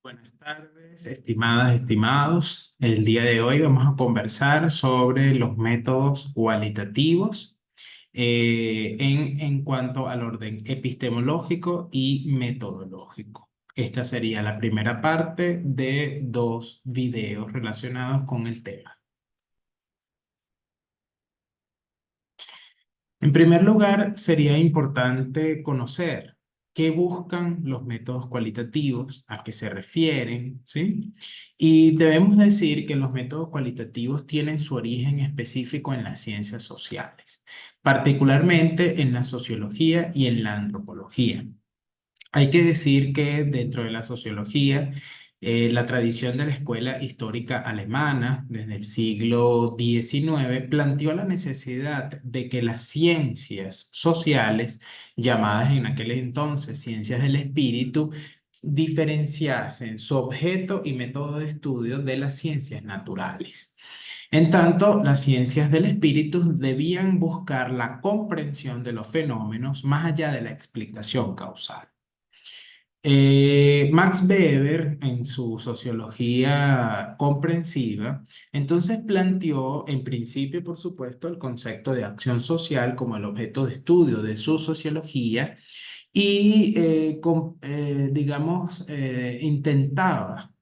Buenas tardes, estimadas, estimados. El día de hoy vamos a conversar sobre los métodos cualitativos en cuanto al orden epistemológico y metodológico. Esta sería la primera parte de dos videos relacionados con el tema. En primer lugar, sería importante conocer qué buscan los métodos cualitativos, a qué se refieren, ¿sí? Y debemos decir que los métodos cualitativos tienen su origen específico en las ciencias sociales, particularmente en la sociología y en la antropología. Hay que decir que dentro de la sociología, la tradición de la escuela histórica alemana desde el siglo XIX planteó la necesidad de que las ciencias sociales, llamadas en aquel entonces ciencias del espíritu, diferenciasen su objeto y método de estudio de las ciencias naturales. En tanto, las ciencias del espíritu debían buscar la comprensión de los fenómenos más allá de la explicación causal. Max Weber, en su sociología comprensiva, entonces planteó, en principio, por supuesto, el concepto de acción social como el objeto de estudio de su sociología y, digamos, intentaba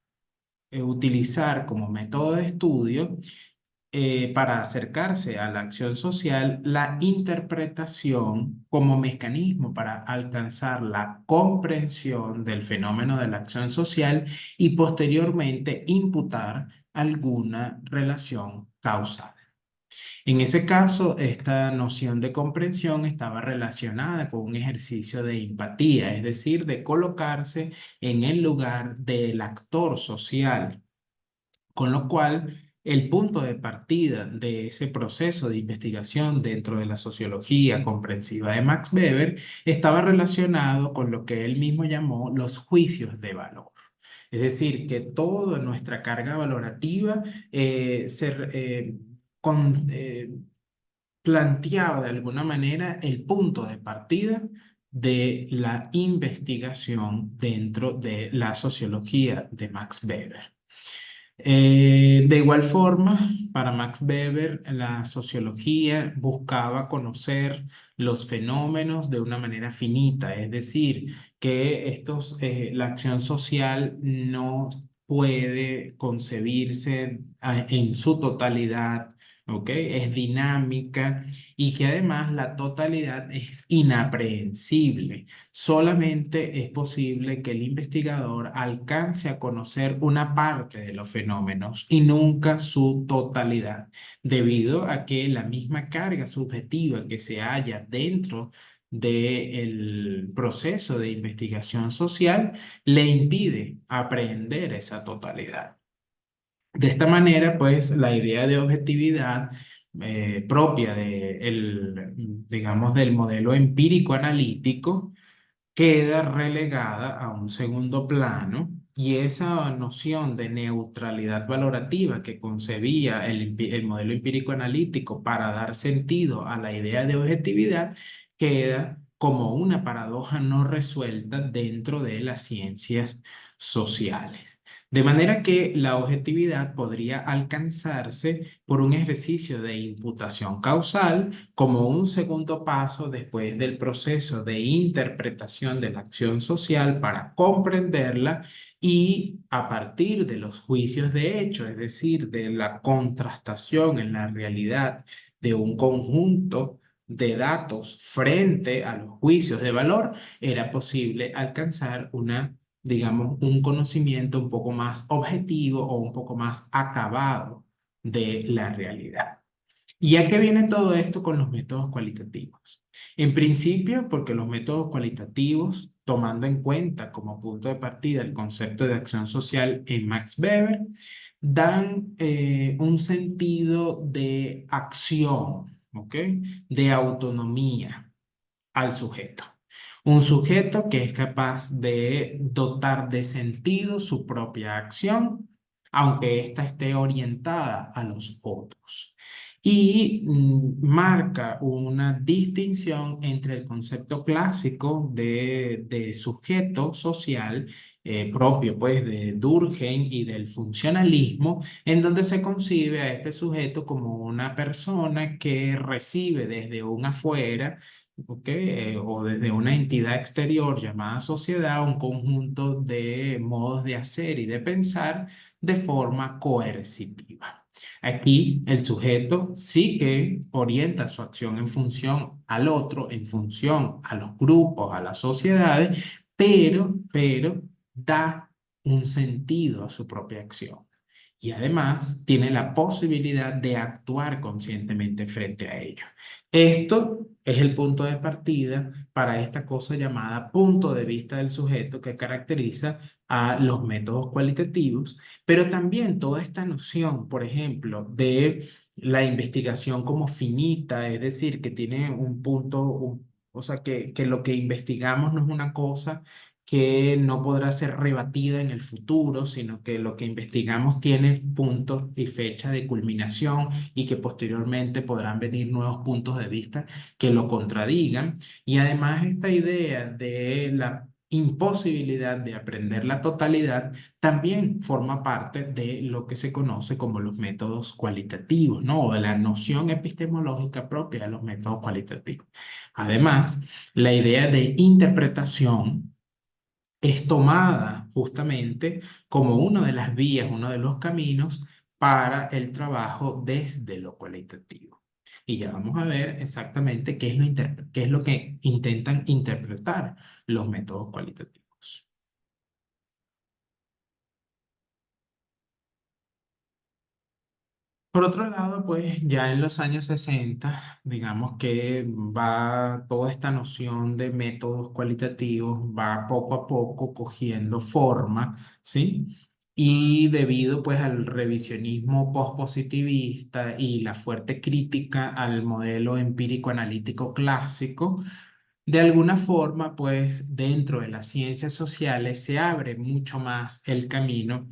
utilizar como método de estudio para acercarse a la acción social, la interpretación como mecanismo para alcanzar la comprensión del fenómeno de la acción social y posteriormente imputar alguna relación causal. En ese caso, esta noción de comprensión estaba relacionada con un ejercicio de empatía, es decir, de colocarse en el lugar del actor social, con lo cual, el punto de partida de ese proceso de investigación dentro de la sociología comprensiva de Max Weber estaba relacionado con lo que él mismo llamó los juicios de valor. Es decir, que toda nuestra carga valorativa planteaba de alguna manera el punto de partida de la investigación dentro de la sociología de Max Weber. De igual forma, para Max Weber, la sociología buscaba conocer los fenómenos de una manera finita, es decir, que la acción social no puede concebirse en su totalidad, ¿ok? Es dinámica y que además la totalidad es inaprehensible. Solamente es posible que el investigador alcance a conocer una parte de los fenómenos y nunca su totalidad, debido a que la misma carga subjetiva que se halla dentro del proceso de investigación social le impide aprehender esa totalidad. De esta manera, pues, la idea de objetividad propia digamos, del modelo empírico analítico queda relegada a un segundo plano y esa noción de neutralidad valorativa que concebía el modelo empírico analítico para dar sentido a la idea de objetividad queda como una paradoja no resuelta dentro de las ciencias sociales. De manera que la objetividad podría alcanzarse por un ejercicio de imputación causal como un segundo paso después del proceso de interpretación de la acción social para comprenderla y a partir de los juicios de hecho, es decir, de la contrastación en la realidad de un conjunto de datos frente a los juicios de valor, era posible alcanzar digamos, un conocimiento un poco más objetivo o un poco más acabado de la realidad. ¿Y a qué viene todo esto con los métodos cualitativos? En principio, porque los métodos cualitativos, tomando en cuenta como punto de partida el concepto de acción social en Max Weber, dan un sentido de acción, ¿ok? De autonomía al sujeto. Un sujeto que es capaz de dotar de sentido su propia acción, aunque ésta esté orientada a los otros. y marca una distinción entre el concepto clásico de sujeto social propio pues de Durkheim y del funcionalismo, en donde se concibe a este sujeto como una persona que recibe desde un afuera, ¿ok? O desde una entidad exterior llamada sociedad, un conjunto de modos de hacer y de pensar de forma coercitiva. Aquí el sujeto sí que orienta su acción en función al otro, en función a los grupos, a las sociedades, pero da un sentido a su propia acción. Y además tiene la posibilidad de actuar conscientemente frente a ello. Esto es el punto de partida para esta cosa llamada punto de vista del sujeto que caracteriza a los métodos cualitativos, pero también toda esta noción, por ejemplo, de la investigación como finita, es decir, que tiene un punto, o sea, que lo que investigamos no es una cosa que no podrá ser rebatida en el futuro, sino que lo que investigamos tiene puntos y fecha de culminación y que posteriormente podrán venir nuevos puntos de vista que lo contradigan. Y además esta idea de la imposibilidad de aprender la totalidad también forma parte de lo que se conoce como los métodos cualitativos, ¿no? O de la noción epistemológica propia de los métodos cualitativos. Además, la idea de interpretación es tomada justamente como una de las vías, uno de los caminos para el trabajo desde lo cualitativo. Y ya vamos a ver exactamente qué es lo que intentan interpretar los métodos cualitativos. Por otro lado, pues ya en los años 60, digamos que va toda esta noción de métodos cualitativos, va poco a poco cogiendo forma, ¿sí? Y debido pues al revisionismo postpositivista y la fuerte crítica al modelo empírico analítico clásico, de alguna forma pues dentro de las ciencias sociales se abre mucho más el camino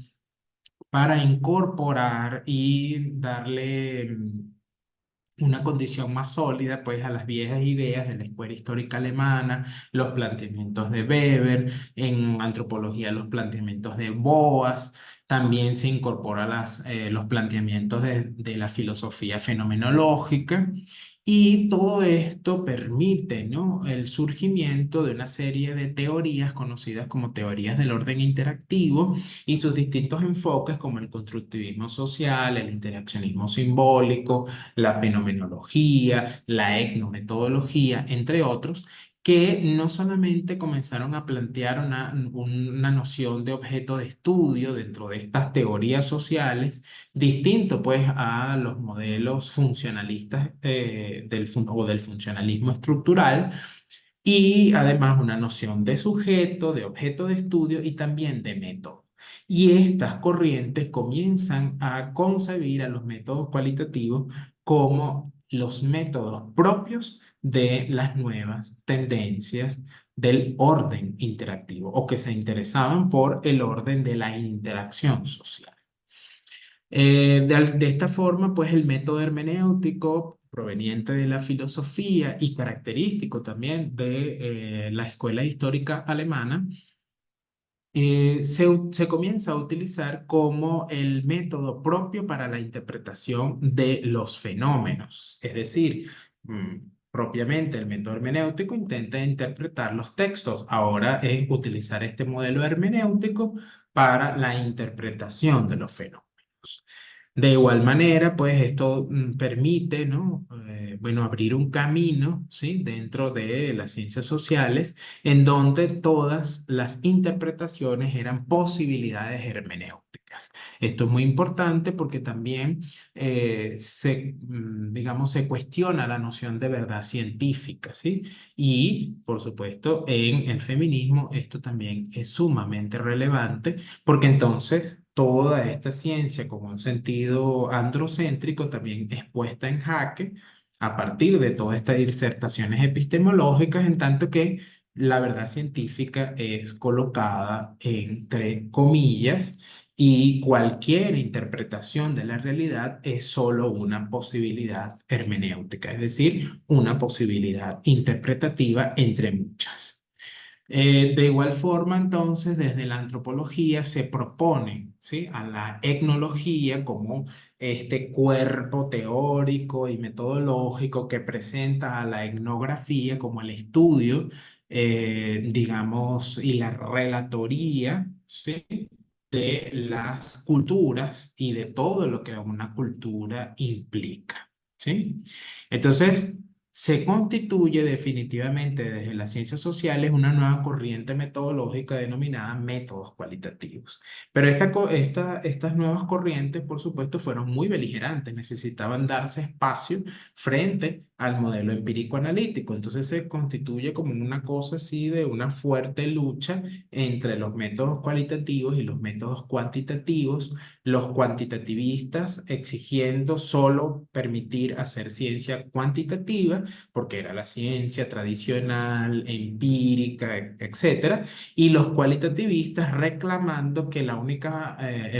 para incorporar y darle una condición más sólida pues a las viejas ideas de la escuela histórica alemana, los planteamientos de Weber, en antropología los planteamientos de Boas, también se incorpora los planteamientos de la filosofía fenomenológica y todo esto permite, ¿no? El surgimiento de una serie de teorías conocidas como teorías del orden interactivo y sus distintos enfoques como el constructivismo social, el interaccionismo simbólico, la fenomenología, la etnometodología, entre otros, que no solamente comenzaron a plantear una noción de objeto de estudio dentro de estas teorías sociales, distinto pues a los modelos funcionalistas o del funcionalismo estructural, y además una noción de sujeto, de objeto de estudio y también de método. Y estas corrientes comienzan a concebir a los métodos cualitativos como los métodos propios de las nuevas tendencias del orden interactivo o que se interesaban por el orden de la interacción social. De esta forma, pues el método hermenéutico proveniente de la filosofía y característico también de la escuela histórica alemana, se comienza a utilizar como el método propio para la interpretación de los fenómenos. Es decir, propiamente el método hermenéutico intenta interpretar los textos. Ahora es utilizar este modelo hermenéutico para la interpretación de los fenómenos. De igual manera, pues esto permite, ¿no? Bueno, abrir un camino, ¿sí? Dentro de las ciencias sociales, en donde todas las interpretaciones eran posibilidades hermenéuticas. Esto es muy importante porque también digamos, se cuestiona la noción de verdad científica, ¿sí? Y, por supuesto, en el feminismo esto también es sumamente relevante porque entonces toda esta ciencia con un sentido androcéntrico también es puesta en jaque a partir de todas estas disertaciones epistemológicas, en tanto que la verdad científica es colocada entre comillas Y cualquier interpretación de la realidad es solo una posibilidad hermenéutica, es decir, una posibilidad interpretativa entre muchas. De igual forma, entonces, desde la antropología se propone, ¿sí?, a la etnología como este cuerpo teórico y metodológico que presenta a la etnografía como el estudio, digamos, y la relatoría, ¿sí?, de las culturas y de todo lo que una cultura implica, ¿sí? Entonces, se constituye definitivamente desde las ciencias sociales una nueva corriente metodológica denominada métodos cualitativos. Pero estas nuevas corrientes, por supuesto, fueron muy beligerantes, necesitaban darse espacio frente al modelo empírico analítico. Entonces se constituye como una cosa así de una fuerte lucha entre los métodos cualitativos y los métodos cuantitativos, los cuantitativistas exigiendo solo permitir hacer ciencia cuantitativa, porque era la ciencia tradicional, empírica, etcétera, y los cualitativistas reclamando que la única,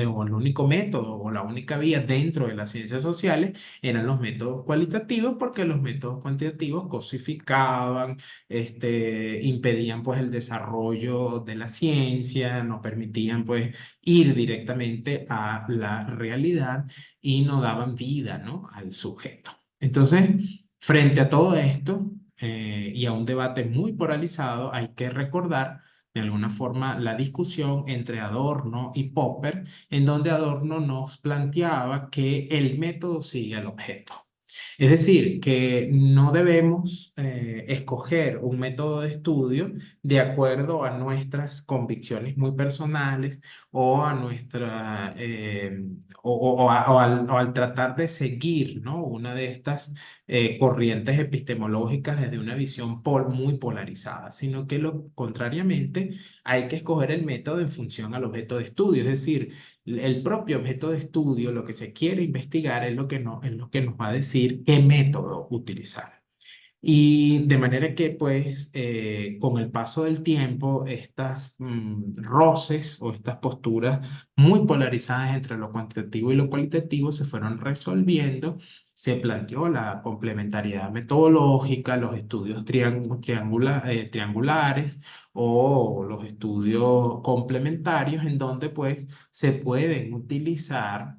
o el único método o la única vía dentro de las ciencias sociales eran los métodos cualitativos, porque los métodos cuantitativos cosificaban, impedían pues el desarrollo de la ciencia, no permitían pues ir directamente a la realidad y no daban vida, ¿no?, al sujeto. Entonces, frente a todo esto y a un debate muy polarizado, hay que recordar de alguna forma la discusión entre Adorno y Popper, en donde Adorno nos planteaba que el método sigue al objeto. Es decir, que no debemos escoger un método de estudio de acuerdo a nuestras convicciones muy personales o a nuestra o al tratar de seguir, ¿no?, una de estas corrientes epistemológicas desde una visión muy polarizada, sino que contrariamente hay que escoger el método en función al objeto de estudio, es decir, el propio objeto de estudio, lo que se quiere investigar es lo que, no, es lo que nos va a decir qué método utilizar. Y de manera que, pues, con el paso del tiempo, estas roces o estas posturas muy polarizadas entre lo cuantitativo y lo cualitativo se fueron resolviendo. Se planteó la complementariedad metodológica, los estudios triangulares o los estudios complementarios, en donde, pues, se pueden utilizar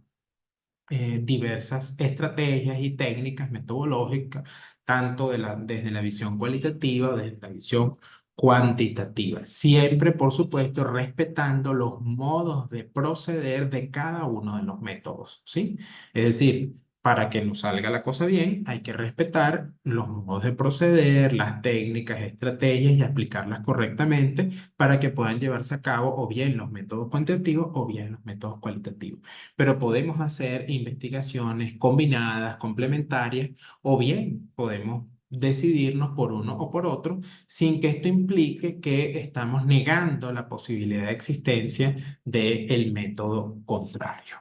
diversas estrategias y técnicas metodológicas, tanto desde la visión cualitativa o desde la visión cuantitativa. Siempre, por supuesto, respetando los modos de proceder de cada uno de los métodos, ¿sí? Es decir, para que nos salga la cosa bien, hay que respetar los modos de proceder, las técnicas, estrategias y aplicarlas correctamente para que puedan llevarse a cabo o bien los métodos cuantitativos o bien los métodos cualitativos. Pero podemos hacer investigaciones combinadas, complementarias, o bien podemos decidirnos por uno o por otro sin que esto implique que estamos negando la posibilidad de existencia del método contrario.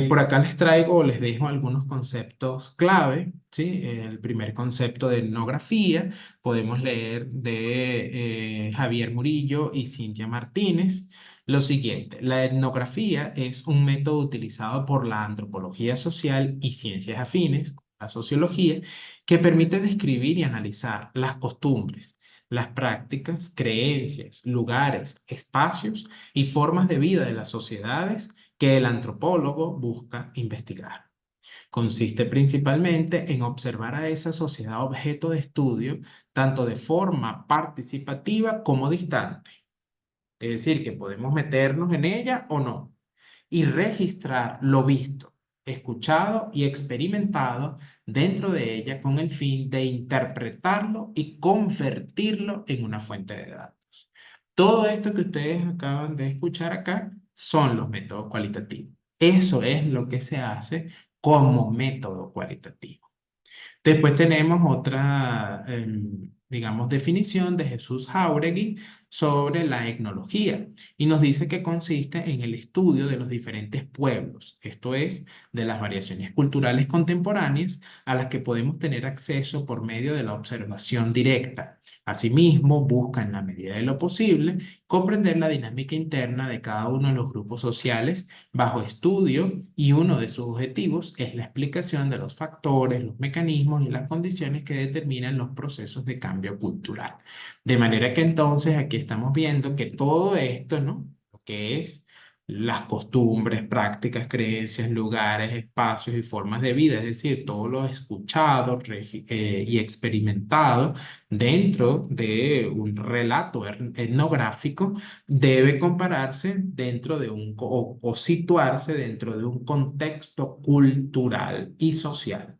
Por acá les traigo o les dejo algunos conceptos clave, ¿sí? El primer concepto de etnografía, podemos leer de Javier Murillo y Cintia Martínez. Lo siguiente, la etnografía es un método utilizado por la antropología social y ciencias afines, la sociología, que permite describir y analizar las costumbres, las prácticas, creencias, lugares, espacios y formas de vida de las sociedades que el antropólogo busca investigar. Consiste principalmente en observar a esa sociedad objeto de estudio tanto de forma participativa como distante. Es decir, que podemos meternos en ella o no y registrar lo visto, escuchado y experimentado dentro de ella con el fin de interpretarlo y convertirlo en una fuente de datos. Todo esto que ustedes acaban de escuchar acá son los métodos cualitativos. Eso es lo que se hace como método cualitativo. Después tenemos digamos, definición de Jesús Jáuregui sobre la etnología y nos dice que consiste en el estudio de los diferentes pueblos, esto es, de las variaciones culturales contemporáneas a las que podemos tener acceso por medio de la observación directa. Asimismo, busca en la medida de lo posible comprender la dinámica interna de cada uno de los grupos sociales bajo estudio y uno de sus objetivos es la explicación de los factores, los mecanismos y las condiciones que determinan los procesos de cambio cultural. De manera que entonces aquí estamos viendo que todo esto, ¿no? Lo que es las costumbres, prácticas, creencias, lugares, espacios y formas de vida, es decir, todo lo escuchado y experimentado dentro de un relato etnográfico debe compararse dentro de o situarse dentro de un contexto cultural y social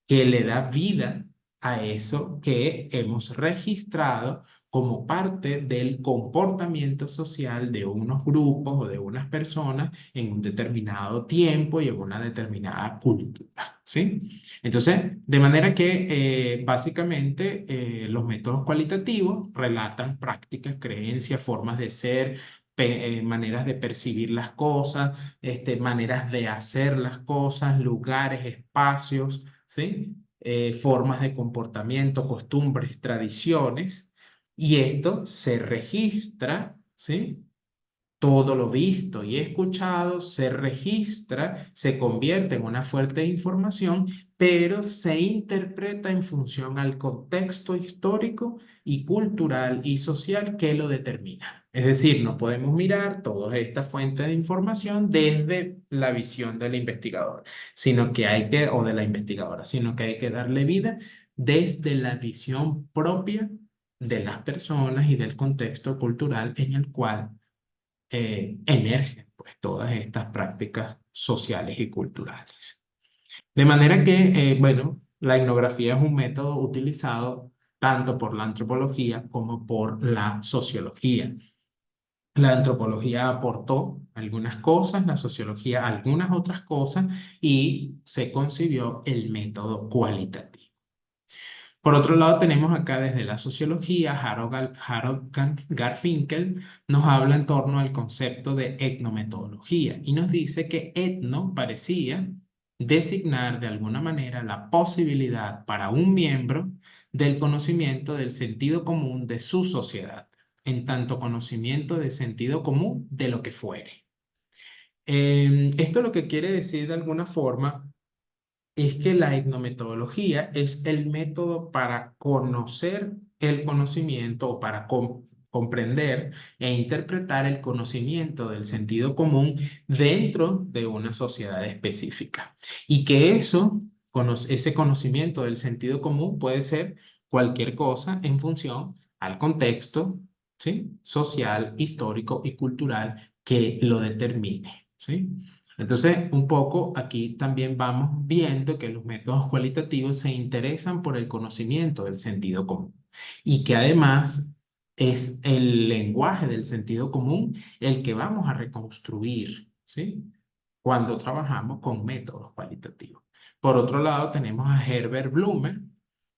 que le da vida a eso que hemos registrado como parte del comportamiento social de unos grupos o de unas personas en un determinado tiempo y en una determinada cultura, ¿sí? Entonces, de manera que básicamente los métodos cualitativos relatan prácticas, creencias, formas de ser, maneras de percibir las cosas, maneras de hacer las cosas, lugares, espacios, ¿sí? Formas de comportamiento, costumbres, tradiciones, y esto se registra, ¿sí? Todo lo visto y escuchado se registra, se convierte en una fuente de información, pero se interpreta en función al contexto histórico y cultural y social que lo determina. Es decir, no podemos mirar todas estas fuentes de información desde la visión del investigador, sino que hay que, o de la investigadora, sino que hay que darle vida desde la visión propia de las personas y del contexto cultural en el cual emergen pues todas estas prácticas sociales y culturales. De manera que, bueno, la etnografía es un método utilizado tanto por la antropología como por la sociología. La antropología aportó algunas cosas, la sociología algunas otras cosas y se concibió el método cualitativo. Por otro lado, tenemos acá desde la sociología, Garfinkel nos habla en torno al concepto de etnometodología y nos dice que etno parecía designar de alguna manera la posibilidad para un miembro del conocimiento del sentido común de su sociedad, en tanto conocimiento del sentido común de lo que fuere. Esto lo que quiere decir de alguna forma es que la etnometodología es el método para conocer el conocimiento o para comprender e interpretar el conocimiento del sentido común dentro de una sociedad específica. Y que ese conocimiento del sentido común puede ser cualquier cosa en función al contexto, ¿sí? Social, histórico y cultural que lo determine, ¿sí? Entonces, un poco aquí también vamos viendo que los métodos cualitativos se interesan por el conocimiento del sentido común y que además es el lenguaje del sentido común el que vamos a reconstruir, ¿sí? Cuando trabajamos con métodos cualitativos. Por otro lado, tenemos a Herbert Blumer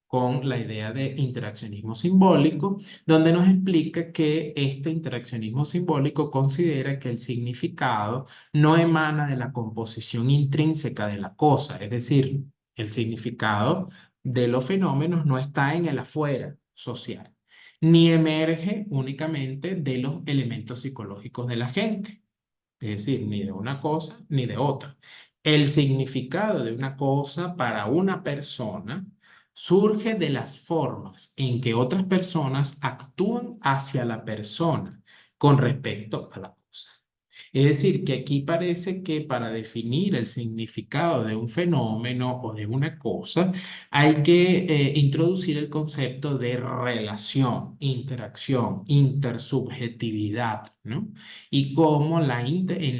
con la idea de interaccionismo simbólico, donde nos explica que este interaccionismo simbólico considera que el significado no emana de la composición intrínseca de la cosa, es decir, el significado de los fenómenos no está en el afuera social, ni emerge únicamente de los elementos psicológicos de la gente, es decir, ni de una cosa ni de otra. El significado de una cosa para una persona surge de las formas en que otras personas actúan hacia la persona con respecto a la cosa. Es decir, que aquí parece que para definir el significado de un fenómeno o de una cosa, hay que introducir el concepto de relación, interacción, intersubjetividad, ¿no? Y cómo en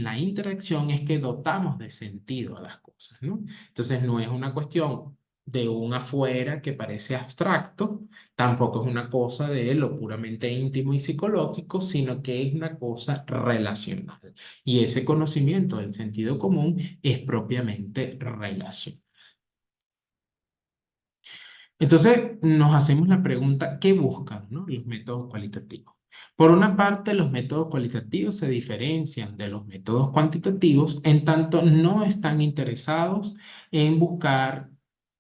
la interacción es que dotamos de sentido a las cosas, ¿no? Entonces no es una cuestión de un afuera que parece abstracto, tampoco es una cosa de lo puramente íntimo y psicológico, sino que es una cosa relacional. Y ese conocimiento del sentido común es propiamente relacional. Entonces nos hacemos la pregunta, ¿qué buscan, no, los métodos cualitativos? Por una parte, los métodos cualitativos se diferencian de los métodos cuantitativos en tanto no están interesados en buscar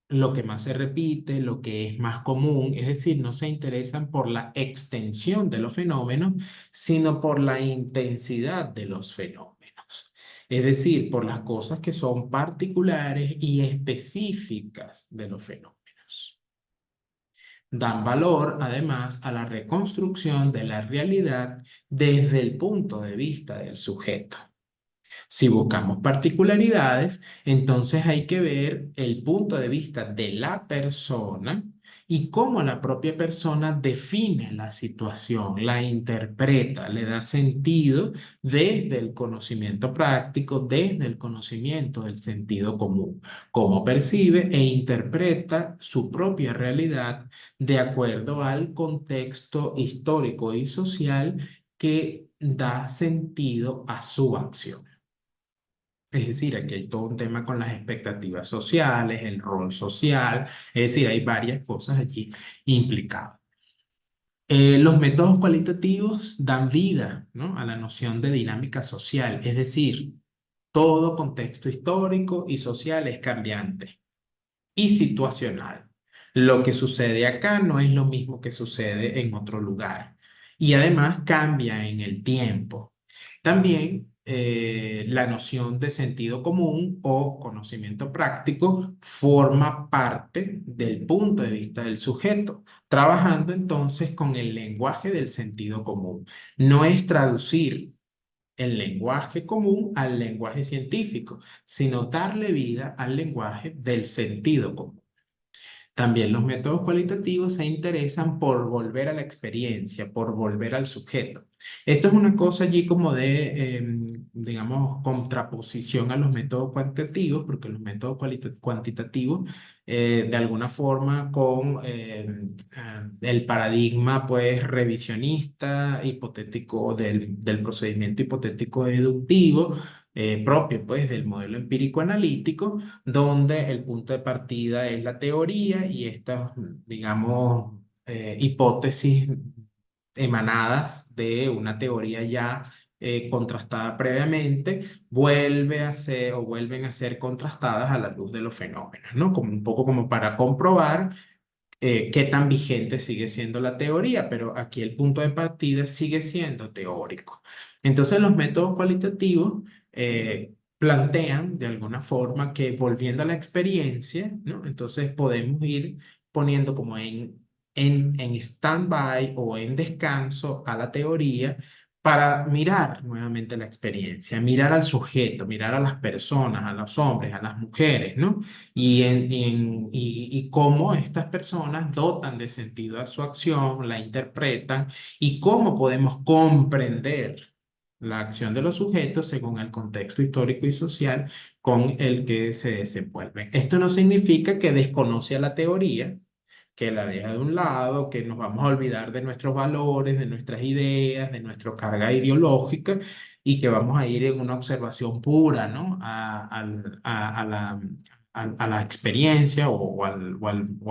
lo que más se repite, lo que es más común, es decir, no se interesan por la extensión de los fenómenos, sino por la intensidad de los fenómenos. Es decir, por las cosas que son particulares y específicas de los fenómenos. Dan valor, además, a la reconstrucción de la realidad desde el punto de vista del sujeto. Si buscamos particularidades, entonces hay que ver el punto de vista de la persona y cómo la propia persona define la situación, la interpreta, le da sentido desde el conocimiento práctico, desde el conocimiento del sentido común, cómo percibe e interpreta su propia realidad de acuerdo al contexto histórico y social que da sentido a su acción. Es decir, aquí hay todo un tema con las expectativas sociales, el rol social, es decir, hay varias cosas allí implicadas. Los métodos cualitativos dan vida, ¿no?, a la noción de dinámica social, es decir, todo contexto histórico y social es cambiante y situacional. Lo que sucede acá no es lo mismo que sucede en otro lugar y además cambia en el tiempo. También la noción de sentido común o conocimiento práctico forma parte del punto de vista del sujeto, trabajando entonces con el lenguaje del sentido común. No es traducir el lenguaje común al lenguaje científico, sino darle vida al lenguaje del sentido común. También los métodos cualitativos se interesan por volver a la experiencia, por volver al sujeto. Esto es una cosa allí como de, digamos, contraposición a los métodos cuantitativos, porque los métodos cuantitativos, de alguna forma, con el paradigma, pues, revisionista, hipotético del procedimiento hipotético deductivo, propio, pues, del modelo empírico analítico, donde el punto de partida es la teoría y estas, digamos, hipótesis emanadas de una teoría ya contrastada previamente, vuelve a ser o vuelven a ser contrastadas a la luz de los fenómenos, ¿no? Como un poco como para comprobar qué tan vigente sigue siendo la teoría, pero aquí el punto de partida sigue siendo teórico. Entonces los métodos cualitativos plantean de alguna forma que volviendo a la experiencia, ¿no? Entonces podemos ir poniendo como en stand-by o en descanso a la teoría para mirar nuevamente la experiencia, mirar al sujeto, mirar a las personas, a los hombres, a las mujeres, ¿no? Y cómo estas personas dotan de sentido a su acción, la interpretan y cómo podemos comprender la acción de los sujetos según el contexto histórico y social con el que se desenvuelven. Esto no significa que desconoce a la teoría, que la deja de un lado, que nos vamos a olvidar de nuestros valores, de nuestras ideas, de nuestra carga ideológica y que vamos a ir en una observación pura, ¿no? A la experiencia o a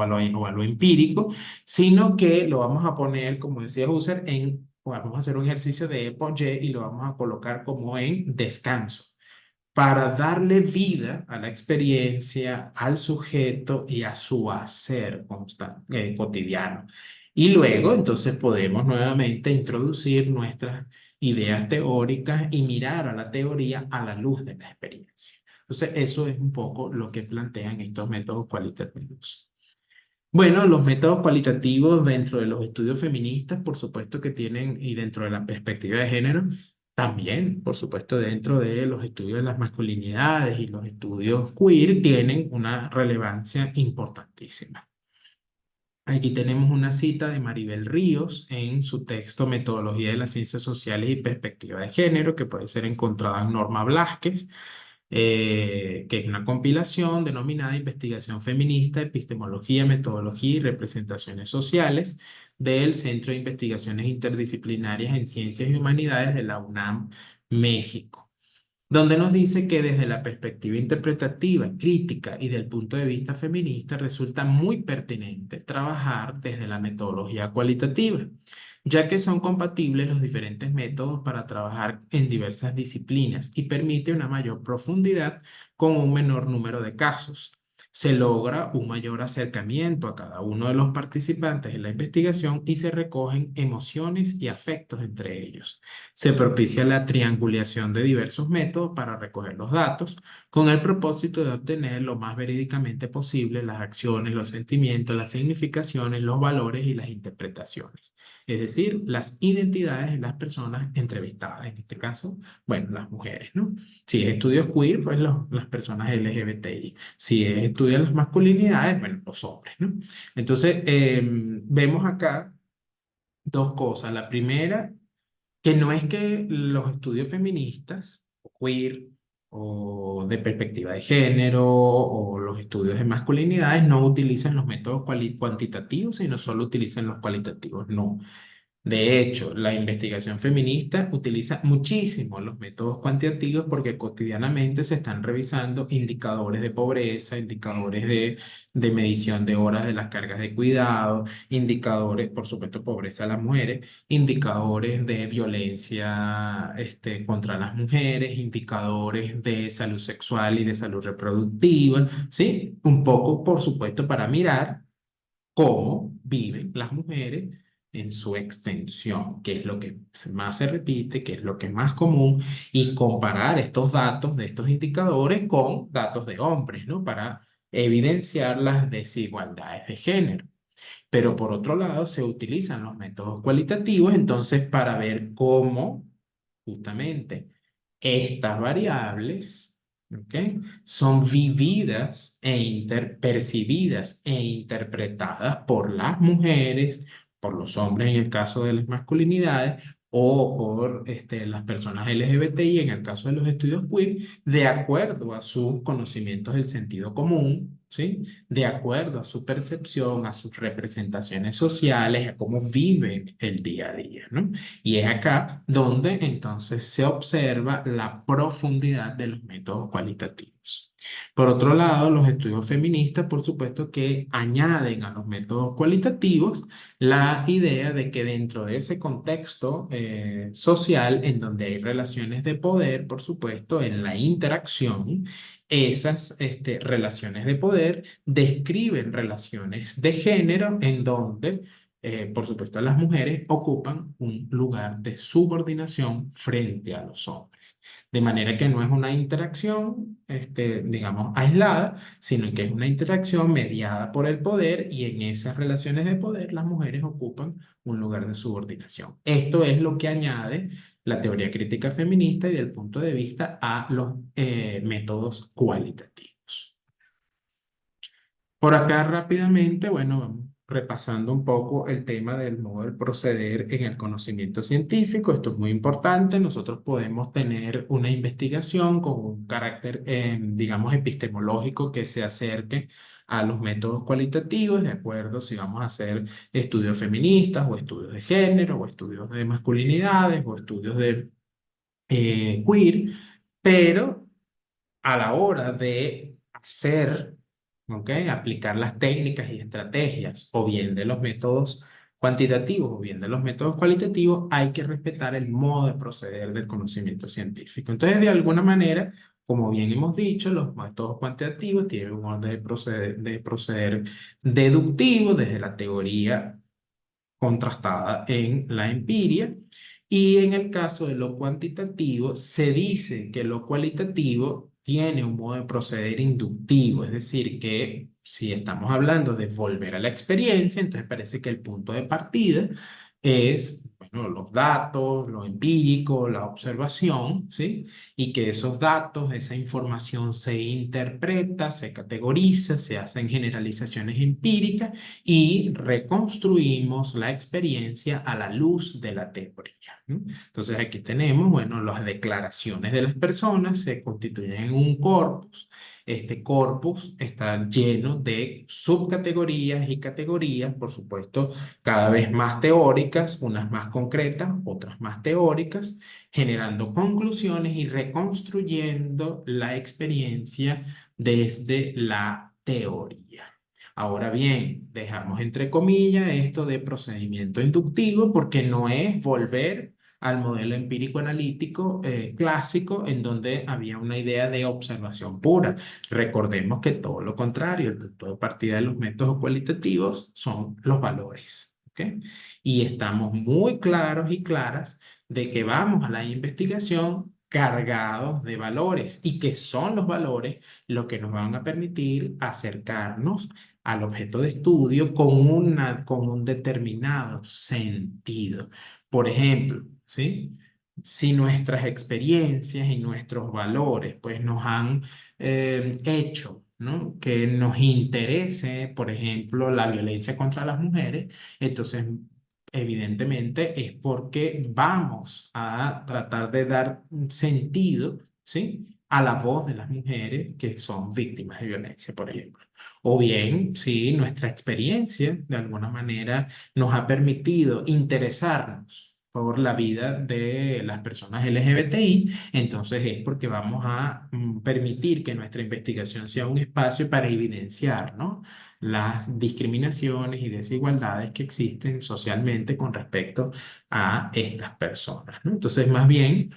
lo empírico, sino que lo vamos a poner, como decía Husserl, vamos a hacer un ejercicio de Epo-Y y lo vamos a colocar como en descanso para darle vida a la experiencia, al sujeto y a su hacer cotidiano. Y luego entonces podemos nuevamente introducir nuestras ideas teóricas y mirar a la teoría a la luz de la experiencia. Entonces eso es un poco lo que plantean estos métodos cualitativos. Bueno, los métodos cualitativos dentro de los estudios feministas, por supuesto que tienen, y dentro de la perspectiva de género, también, por supuesto, dentro de los estudios de las masculinidades y los estudios queer, tienen una relevancia importantísima. Aquí tenemos una cita de Maribel Ríos en su texto Metodología de las Ciencias Sociales y Perspectiva de Género, que puede ser encontrada en Norma Blasquez, que es una compilación denominada Investigación Feminista, Epistemología, Metodología y Representaciones Sociales del Centro de Investigaciones Interdisciplinarias en Ciencias y Humanidades de la UNAM, México. donde nos dice que desde la perspectiva interpretativa, crítica y del punto de vista feminista resulta muy pertinente trabajar desde la metodología cualitativa, ya que son compatibles los diferentes métodos para trabajar en diversas disciplinas y permite una mayor profundidad con un menor número de casos. Se logra un mayor acercamiento a cada uno de los participantes en la investigación y se recogen emociones y afectos entre ellos. Se propicia la triangulación de diversos métodos para recoger los datos con el propósito de obtener lo más verídicamente posible las acciones, los sentimientos, las significaciones, los valores y las interpretaciones. Es decir, las identidades de las personas entrevistadas, en este caso, bueno, las mujeres, ¿no? Si es estudios queer, pues las personas LGBTI. Si es estudio de las masculinidades, bueno, los hombres, ¿no? Entonces, vemos acá dos cosas. La primera, que no es que los estudios feministas, o queer, o de perspectiva de género, o los estudios de masculinidades no utilizan los métodos cuantitativos, sino solo utilizan los cualitativos. No. De hecho, la investigación feminista utiliza muchísimo los métodos cuantitativos porque cotidianamente se están revisando indicadores de pobreza, indicadores de medición de horas de las cargas de cuidado, indicadores, por supuesto, pobreza de las mujeres, indicadores de violencia contra las mujeres, indicadores de salud sexual y de salud reproductiva, ¿sí? Un poco, por supuesto, para mirar cómo viven las mujeres en su extensión, qué es lo que más se repite, qué es lo que es más común, y comparar estos datos de estos indicadores con datos de hombres, ¿no? Para evidenciar las desigualdades de género. Pero por otro lado, se utilizan los métodos cualitativos, entonces, para ver cómo justamente estas variables, ¿ok? Son vividas percibidas e interpretadas por las mujeres, por los hombres en el caso de las masculinidades, o por las personas LGBTI en el caso de los estudios queer, de acuerdo a sus conocimientos del sentido común, ¿sí? De acuerdo a su percepción, a sus representaciones sociales, a cómo viven el día a día, ¿no? Y es acá donde entonces se observa la profundidad de los métodos cualitativos. Por otro lado, los estudios feministas, por supuesto, que añaden a los métodos cualitativos la idea de que dentro de ese contexto social, en donde hay relaciones de poder, por supuesto, en la interacción, esas relaciones de poder describen relaciones de género en donde por supuesto, las mujeres ocupan un lugar de subordinación frente a los hombres. De manera que no es una interacción, digamos, aislada, sino que es una interacción mediada por el poder y en esas relaciones de poder las mujeres ocupan un lugar de subordinación. Esto es lo que añade la teoría crítica feminista y del punto de vista a los métodos cualitativos. Por acá rápidamente, bueno, vamos repasando un poco el tema del modo de proceder en el conocimiento científico. Esto es muy importante. Nosotros podemos tener una investigación con un carácter, digamos, epistemológico que se acerque a los métodos cualitativos, de acuerdo si vamos a hacer estudios feministas o estudios de género o estudios de masculinidades o estudios de queer, pero a la hora de hacer, ¿ok? Aplicar las técnicas y estrategias, o bien de los métodos cuantitativos o bien de los métodos cualitativos, hay que respetar el modo de proceder del conocimiento científico. Entonces, de alguna manera, como bien hemos dicho, los métodos cuantitativos tienen un orden de proceder deductivo desde la teoría contrastada en la empiria. Y en el caso de lo cuantitativo, se dice que lo cualitativo tiene un modo de proceder inductivo, es decir, que si estamos hablando de volver a la experiencia, entonces parece que el punto de partida es, bueno, los datos, lo empírico, la observación, ¿sí? Y que esos datos, esa información se interpreta, se categoriza, se hacen generalizaciones empíricas y reconstruimos la experiencia a la luz de la teoría, ¿no? Entonces aquí tenemos, bueno, las declaraciones de las personas se constituyen en un corpus Este corpus está lleno de subcategorías y categorías, por supuesto, cada vez más teóricas, unas más concretas, otras más teóricas, generando conclusiones y reconstruyendo la experiencia desde la teoría. Ahora bien, dejamos entre comillas esto de procedimiento inductivo porque no es volver al modelo empírico analítico clásico en donde había una idea de observación pura. Recordemos que todo lo contrario, el punto de partida de los métodos cualitativos son los valores. ¿Ok? Y estamos muy claros y claras de que vamos a la investigación cargados de valores y que son los valores los que nos van a permitir acercarnos al objeto de estudio con un determinado sentido. Por ejemplo, ¿sí? Si nuestras experiencias y nuestros valores pues nos han hecho, ¿no? Que nos interese, por ejemplo, la violencia contra las mujeres, entonces evidentemente es porque vamos a tratar de dar sentido, ¿sí? A la voz de las mujeres que son víctimas de violencia, por ejemplo. O bien, si nuestra experiencia de alguna manera nos ha permitido interesarnos por la vida de las personas LGBTI, entonces es porque vamos a permitir que nuestra investigación sea un espacio para evidenciar, ¿no? Las discriminaciones y desigualdades que existen socialmente con respecto a estas personas, ¿no? Entonces, más bien,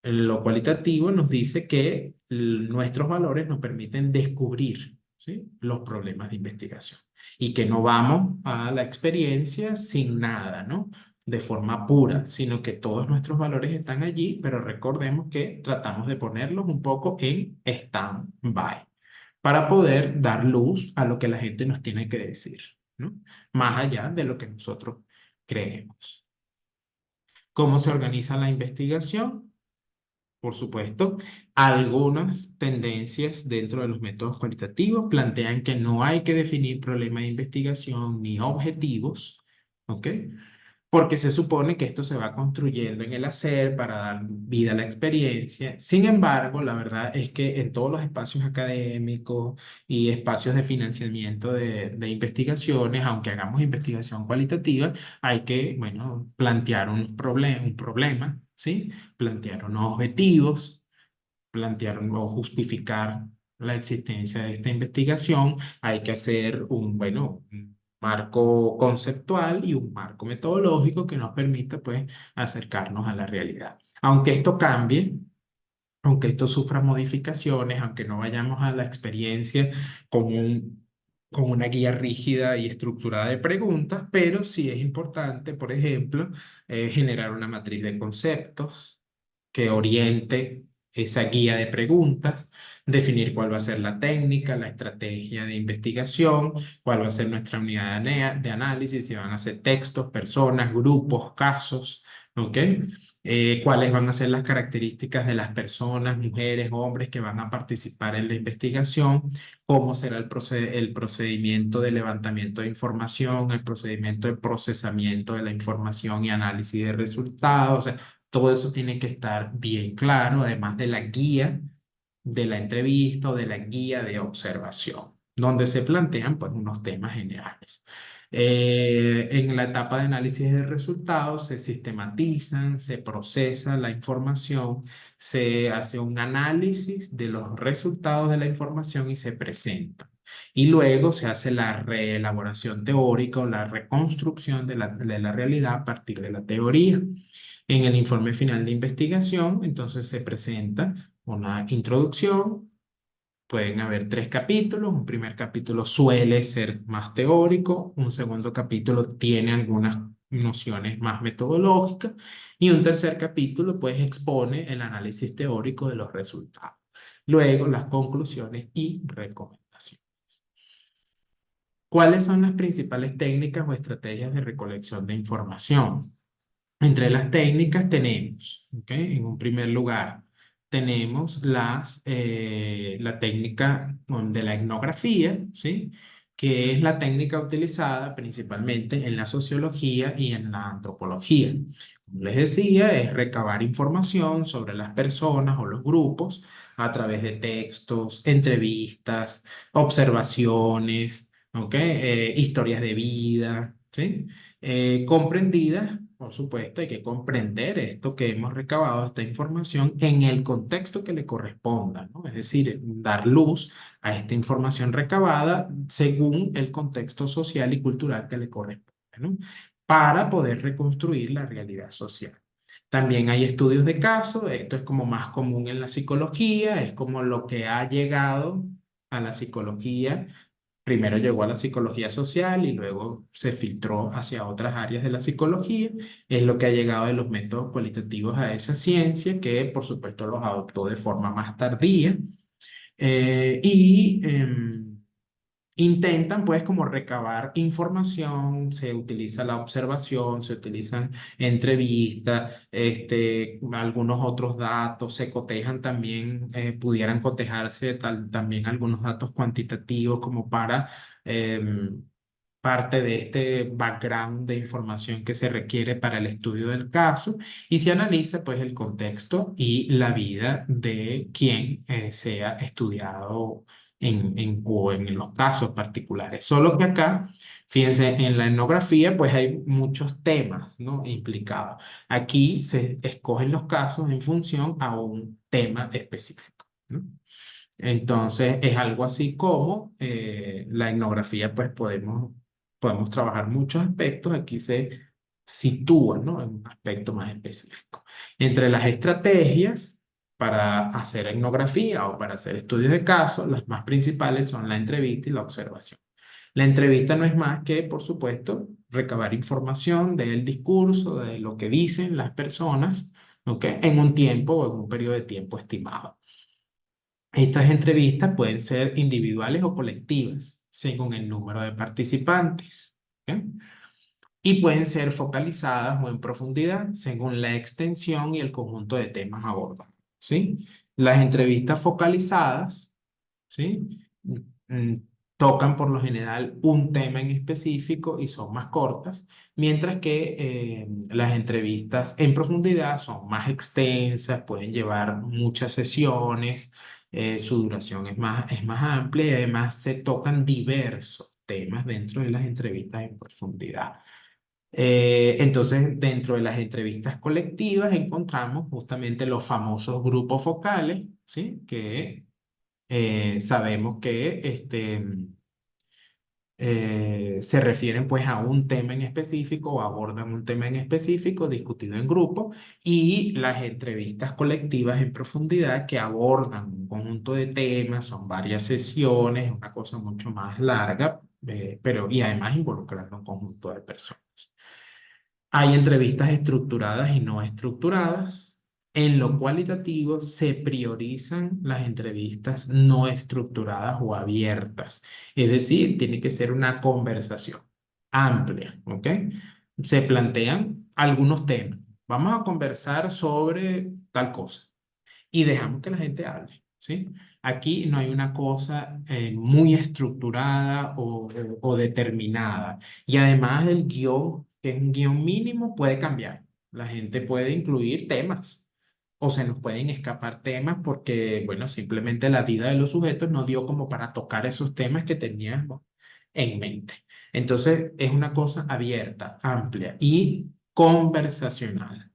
lo cualitativo nos dice que nuestros valores nos permiten descubrir, ¿sí? Los problemas de investigación y que no vamos a la experiencia sin nada, ¿no? De forma pura, sino que todos nuestros valores están allí, pero recordemos que tratamos de ponerlos un poco en stand-by para poder dar luz a lo que la gente nos tiene que decir, ¿no? Más allá de lo que nosotros creemos. ¿Cómo se organiza la investigación? Por supuesto, algunas tendencias dentro de los métodos cualitativos plantean que no hay que definir problemas de investigación ni objetivos, ¿ok? Porque se supone que esto se va construyendo en el hacer para dar vida a la experiencia. Sin embargo, la verdad es que en todos los espacios académicos y espacios de financiamiento de investigaciones, aunque hagamos investigación cualitativa, hay que, bueno, plantear un problema, ¿sí? Plantear unos objetivos, plantear o justificar la existencia de esta investigación, hay que hacer un, bueno, un marco conceptual y un marco metodológico que nos permita, pues, acercarnos a la realidad. Aunque esto cambie, aunque esto sufra modificaciones, aunque no vayamos a la experiencia con con una guía rígida y estructurada de preguntas, pero sí es importante, por ejemplo, generar una matriz de conceptos que oriente esa guía de preguntas, definir cuál va a ser la técnica, la estrategia de investigación, cuál va a ser nuestra unidad de análisis, si van a ser textos, personas, grupos, casos, ¿ok? Cuáles van a ser las características de las personas, mujeres, hombres que van a participar en la investigación, cómo será el procedimiento de levantamiento de información, el procedimiento de procesamiento de la información y análisis de resultados. O sea, todo eso tiene que estar bien claro, además de la guía de la entrevista o de la guía de observación, donde se plantean pues unos temas generales. En la etapa de análisis de resultados se sistematizan, se procesa la información, se hace un análisis de los resultados de la información y se presenta. Y luego se hace la reelaboración teórica o la reconstrucción de la realidad a partir de la teoría. En el informe final de investigación, entonces se presenta una introducción. Pueden haber tres capítulos. Un primer capítulo suele ser más teórico, un segundo capítulo tiene algunas nociones más metodológicas y un tercer capítulo pues expone el análisis teórico de los resultados. Luego las conclusiones y recomendaciones. ¿Cuáles son las principales técnicas o estrategias de recolección de información? Entre las técnicas tenemos, ¿ok? En un primer lugar, tenemos la técnica de la etnografía, ¿sí? que es la técnica utilizada principalmente en la sociología y en la antropología. Como les decía, es recabar información sobre las personas o los grupos a través de textos, entrevistas, observaciones, ¿ok? Historias de vida, ¿sí? Comprendidas, por supuesto, hay que comprender esto que hemos recabado, esta información, en el contexto que le corresponda, ¿no? Es decir, dar luz a esta información recabada según el contexto social y cultural que le corresponde, ¿no? Para poder reconstruir la realidad social. También hay estudios de caso, esto es como más común en la psicología, es como lo que ha llegado a la psicología. Primero llegó a la psicología social y luego se filtró hacia otras áreas de la psicología. Es lo que ha llegado de los métodos cualitativos a esa ciencia, que por supuesto los adoptó de forma más tardía. Intentan pues como recabar información, se utiliza la observación, se utilizan entrevistas, algunos otros datos, se cotejan también, pudieran cotejarse también algunos datos cuantitativos como para parte de este background de información que se requiere para el estudio del caso y se analiza pues el contexto y la vida de quien sea estudiado o en los casos particulares. Solo que acá, fíjense, en la etnografía pues hay muchos temas, ¿no? Implicados. Aquí se escogen los casos en función a un tema específico, ¿no? Entonces es algo así como la etnografía, pues podemos trabajar muchos aspectos, aquí se sitúa, ¿no? En un aspecto más específico. Entre las estrategias para hacer etnografía o para hacer estudios de caso, las más principales son la entrevista y la observación. La entrevista no es más que, por supuesto, recabar información del discurso, de lo que dicen las personas, ¿ok? En un tiempo o en un periodo de tiempo estimado. Estas entrevistas pueden ser individuales o colectivas, según el número de participantes, ¿ok? Y pueden ser focalizadas o en profundidad, según la extensión y el conjunto de temas abordados, ¿sí? Las entrevistas focalizadas, ¿sí? Mm, Tocan por lo general un tema en específico y son más cortas, mientras que las entrevistas en profundidad son más extensas, pueden llevar muchas sesiones, su duración es más amplia y además se tocan diversos temas dentro de las entrevistas en profundidad. Entonces, dentro de las entrevistas colectivas encontramos justamente los famosos grupos focales, ¿sí? Que sabemos que se refieren pues a un tema en específico o abordan un tema en específico discutido en grupo y las entrevistas colectivas en profundidad que abordan un conjunto de temas, son varias sesiones, una cosa mucho más larga, pero y además involucrando un conjunto de personas. Hay entrevistas estructuradas y no estructuradas. En lo cualitativo se priorizan las entrevistas no estructuradas o abiertas. Es decir, tiene que ser una conversación amplia, ¿ok? Se plantean algunos temas. Vamos a conversar sobre tal cosa y dejamos que la gente hable, ¿sí? Aquí no hay una cosa muy estructurada o determinada. Y además el guión, que es un guión mínimo, puede cambiar. La gente puede incluir temas o se nos pueden escapar temas porque, bueno, simplemente la vida de los sujetos no dio como para tocar esos temas que teníamos en mente. Entonces, es una cosa abierta, amplia y conversacional.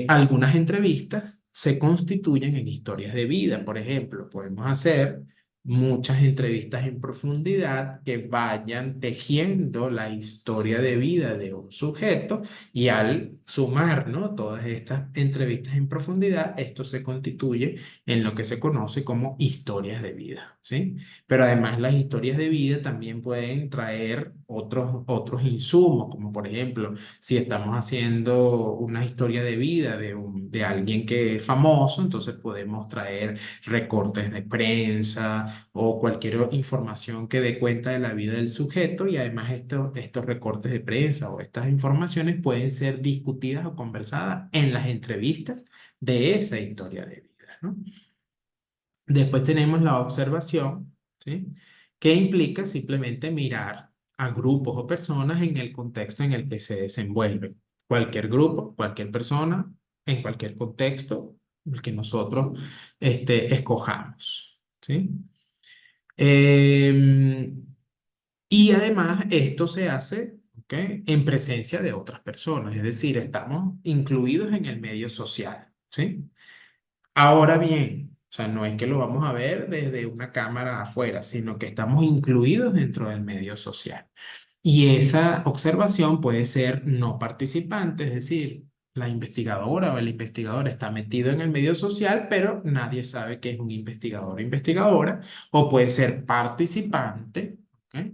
Algunas entrevistas se constituyen en historias de vida. Por ejemplo, podemos hacer muchas entrevistas en profundidad que vayan tejiendo la historia de vida de un sujeto y al sumar, ¿no? Todas estas entrevistas en profundidad, esto se constituye en lo que se conoce como historias de vida, ¿sí? Pero además las historias de vida también pueden traer otros insumos, como por ejemplo, si estamos haciendo una historia de vida de alguien que es famoso, entonces podemos traer recortes de prensa o cualquier información que dé cuenta de la vida del sujeto y además estos recortes de prensa o estas informaciones pueden ser discutidas o conversadas en las entrevistas de esa historia de vida, ¿no? Después tenemos la observación, ¿sí? que implica simplemente mirar a grupos o personas en el contexto en el que se desenvuelven. Cualquier grupo, cualquier persona, en cualquier contexto, el que nosotros escojamos, ¿sí? Em, y además esto se hace, ¿ok?, en presencia de otras personas, es decir, estamos incluidos en el medio social, ¿sí? Ahora bien, o sea, no es que lo vamos a ver desde una cámara afuera, sino que estamos incluidos dentro del medio social. Y esa observación puede ser no participante, es decir, la investigadora o el investigador está metido en el medio social, pero nadie sabe que es un investigador o investigadora, o puede ser participante, ¿ok?,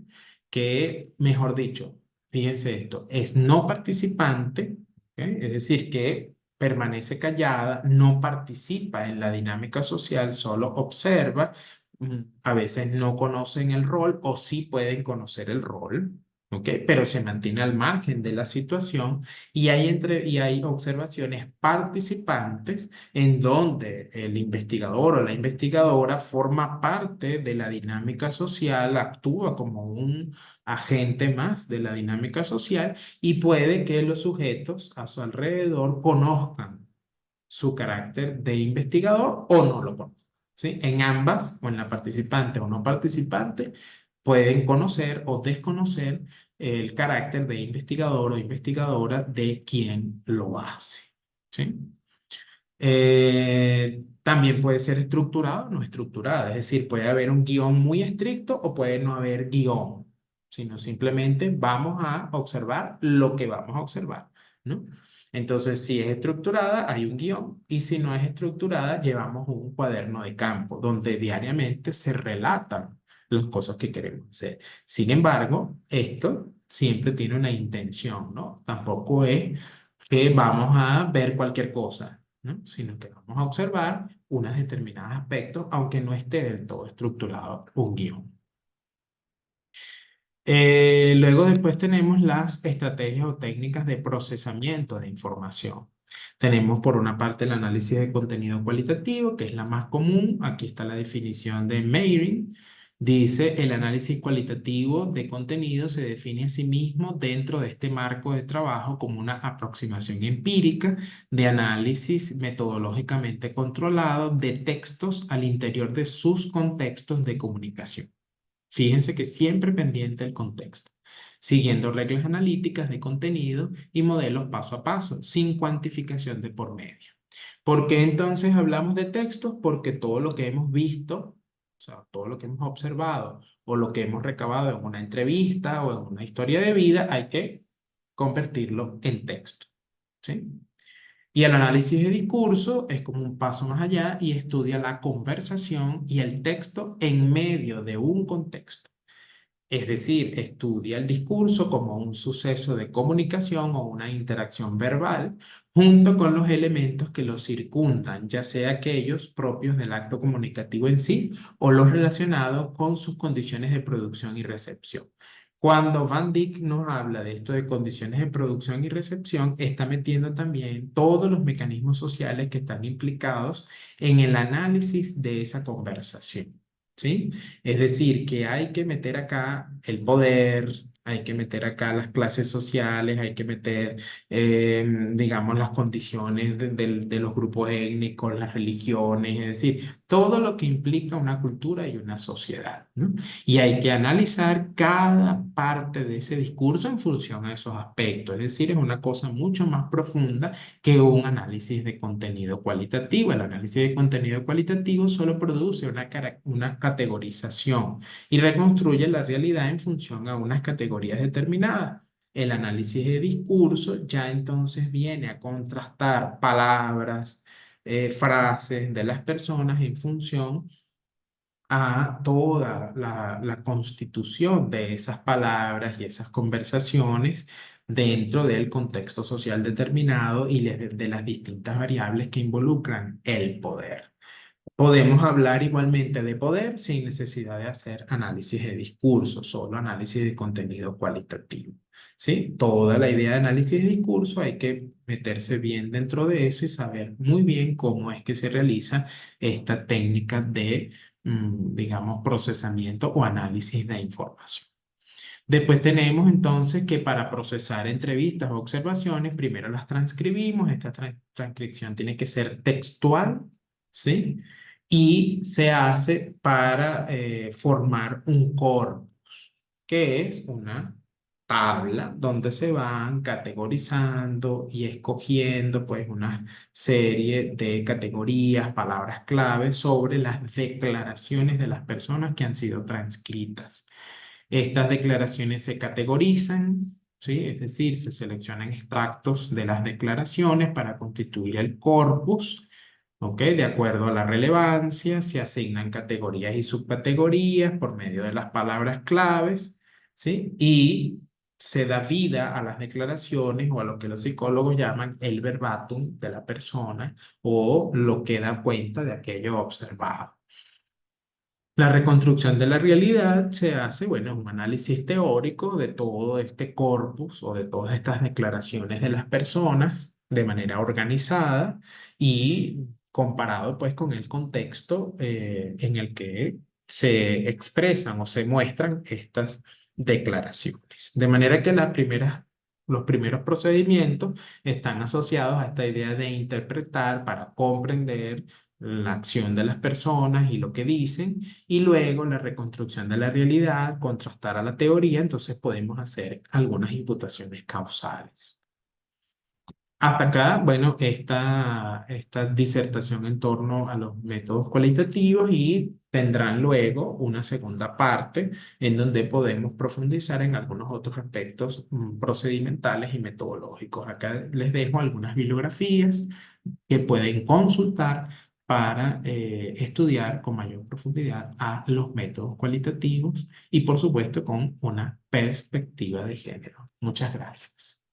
que, mejor dicho, fíjense esto, es no participante, ¿ok?, es decir, que permanece callada, no participa en la dinámica social, solo observa, a veces no conocen el rol o sí pueden conocer el rol, ¿ok? Pero se mantiene al margen de la situación y hay observaciones participantes en donde el investigador o la investigadora forma parte de la dinámica social, actúa como un agente más de la dinámica social y puede que los sujetos a su alrededor conozcan su carácter de investigador o no lo conozcan, ¿sí? En ambas, o en la participante o no participante, pueden conocer o desconocer el carácter de investigador o investigadora de quien lo hace, ¿sí? También puede ser estructurada o no estructurada, es decir, puede haber un guión muy estricto o puede no haber guión, sino simplemente vamos a observar lo que vamos a observar, ¿no? Entonces, si es estructurada, hay un guión, y si no es estructurada, llevamos un cuaderno de campo donde diariamente se relatan las cosas que queremos hacer. Sin embargo, esto siempre tiene una intención, ¿no? Tampoco es que vamos a ver cualquier cosa, ¿no?, sino que vamos a observar unos determinados aspectos, aunque no esté del todo estructurado un guión. Luego después tenemos las estrategias o técnicas de procesamiento de información. Tenemos por una parte el análisis de contenido cualitativo, que es la más común. Aquí está la definición de Meyering. Dice, el análisis cualitativo de contenido se define a sí mismo dentro de este marco de trabajo como una aproximación empírica de análisis metodológicamente controlado de textos al interior de sus contextos de comunicación. Fíjense que siempre pendiente del contexto, siguiendo reglas analíticas de contenido y modelos paso a paso, sin cuantificación de por medio. ¿Por qué entonces hablamos de textos? Porque todo lo que hemos visto, o sea, todo lo que hemos observado o lo que hemos recabado en una entrevista o en una historia de vida, hay que convertirlo en texto, ¿sí? Y el análisis de discurso es como un paso más allá y estudia la conversación y el texto en medio de un contexto. Es decir, estudia el discurso como un suceso de comunicación o una interacción verbal, junto con los elementos que lo circundan, ya sea aquellos propios del acto comunicativo en sí o los relacionados con sus condiciones de producción y recepción. Cuando Van Dyck nos habla de esto de condiciones de producción y recepción, está metiendo también todos los mecanismos sociales que están implicados en el análisis de esa conversación, ¿sí? Es decir, que hay que meter acá el poder, hay que meter acá las clases sociales, hay que meter, digamos, las condiciones de los grupos étnicos, las religiones, es decir, todo lo que implica una cultura y una sociedad, ¿no? Y hay que analizar cada parte de ese discurso en función a esos aspectos, es decir, es una cosa mucho más profunda que un análisis de contenido cualitativo. El análisis de contenido cualitativo solo produce una categorización y reconstruye la realidad en función a unas categorías determinadas. El análisis de discurso ya entonces viene a contrastar palabras, frases de las personas en función a toda la constitución de esas palabras y esas conversaciones dentro del contexto social determinado y de las distintas variables que involucran el poder. Podemos hablar igualmente de poder sin necesidad de hacer análisis de discurso, solo análisis de contenido cualitativo, ¿sí? Toda la idea de análisis de discurso hay que meterse bien dentro de eso y saber muy bien cómo es que se realiza esta técnica de digamos, procesamiento o análisis de información. Después tenemos entonces que para procesar entrevistas o observaciones, primero las transcribimos. Esta transcripción tiene que ser textual, ¿sí? Y se hace para formar un corpus, que es una tabla donde se van categorizando y escogiendo pues una serie de categorías, palabras clave sobre las declaraciones de las personas que han sido transcritas. Estas declaraciones se categorizan, ¿sí? Es decir, se seleccionan extractos de las declaraciones para constituir el corpus, ¿ok? De acuerdo a la relevancia, se asignan categorías y subcategorías por medio de las palabras claves, ¿sí? Y se da vida a las declaraciones o a lo que los psicólogos llaman el verbatim de la persona o lo que da cuenta de aquello observado. La reconstrucción de la realidad se hace, bueno, un análisis teórico de todo este corpus o de todas estas declaraciones de las personas de manera organizada y comparado pues con el contexto en el que se expresan o se muestran estas declaraciones. De manera que los primeros procedimientos están asociados a esta idea de interpretar para comprender la acción de las personas y lo que dicen y luego la reconstrucción de la realidad, contrastar a la teoría, entonces podemos hacer algunas imputaciones causales. Hasta acá, bueno, esta disertación en torno a los métodos cualitativos y tendrán luego una segunda parte en donde podemos profundizar en algunos otros aspectos procedimentales y metodológicos. Acá les dejo algunas bibliografías que pueden consultar para estudiar con mayor profundidad a los métodos cualitativos y por supuesto con una perspectiva de género. Muchas gracias.